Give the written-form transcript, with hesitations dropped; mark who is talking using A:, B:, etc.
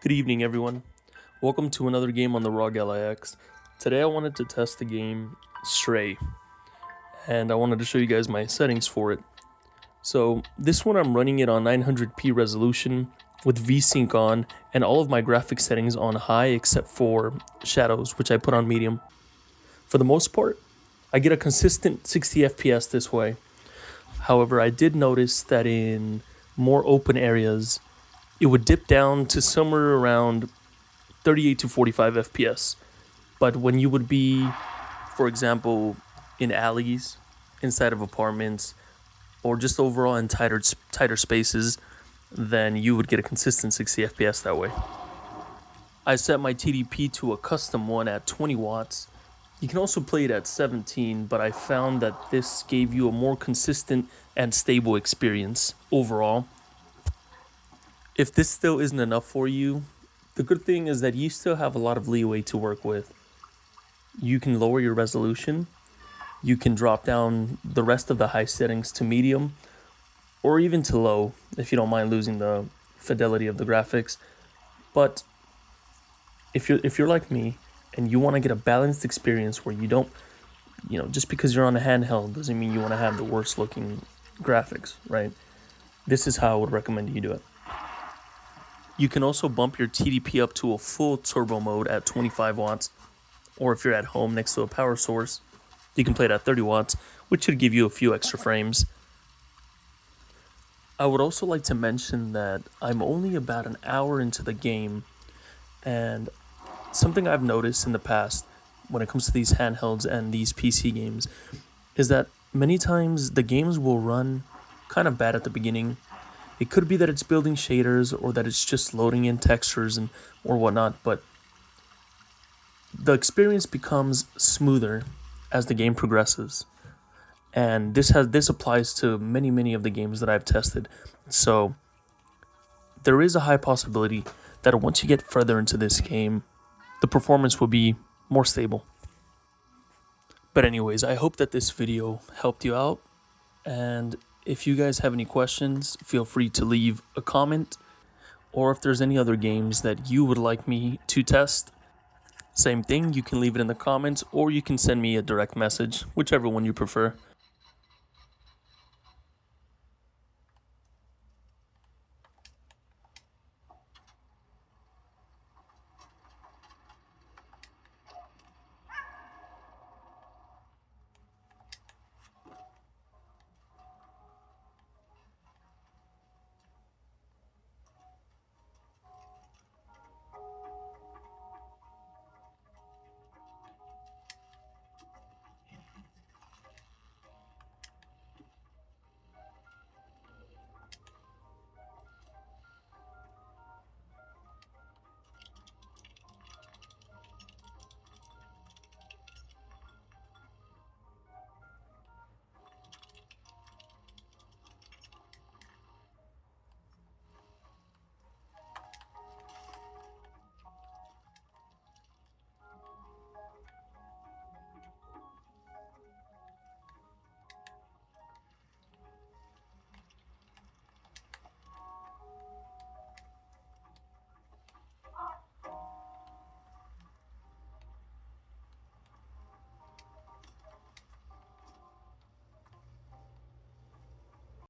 A: Good evening, everyone. Welcome to another game on the ROG LIX. Today I wanted to test the game Stray, and I wanted to show you guys my settings for it. So this one I'm running it on 900p resolution with VSync on and all of my graphics settings on high except for shadows, which I put on medium. For the most part, I get a consistent 60 FPS this way. However, I did notice that in more open areas, it would dip down to somewhere around 38 to 45 FPS. But when you would be, for example, in alleys, inside of apartments, or just overall in tighter spaces, then you would get a consistent 60 FPS that way. I set my TDP to a custom one at 20 watts. You can also play it at 17, but I found that this gave you a more consistent and stable experience overall. If this still isn't enough for you, the good thing is that you still have a lot of leeway to work with. You can lower your resolution, you can drop down the rest of the high settings to medium, or even to low if you don't mind losing the fidelity of the graphics. But if you're like me and you want to get a balanced experience where you don't, just because you're on a handheld doesn't mean you want to have the worst looking graphics, right? This is how I would recommend you do it. You can also bump your TDP up to a full turbo mode at 25 watts, or if you're at home next to a power source, you can play it at 30 watts, which should give you a few extra frames. I would also like to mention that I'm only about an hour into the game, and something I've noticed in the past when it comes to these handhelds and these PC games is that many times the games will run kind of bad at the beginning. It could be that it's building shaders or that it's just loading in textures or whatnot, but the experience becomes smoother as the game progresses. And this applies to many of the games that I've tested. So there is a high possibility that once you get further into this game, the performance will be more stable. But anyways, I hope that this video helped you out, and if you guys have any questions, feel free to leave a comment, or if there's any other games that you would like me to test, same thing, you can leave it in the comments, or you can send me a direct message, whichever one you prefer.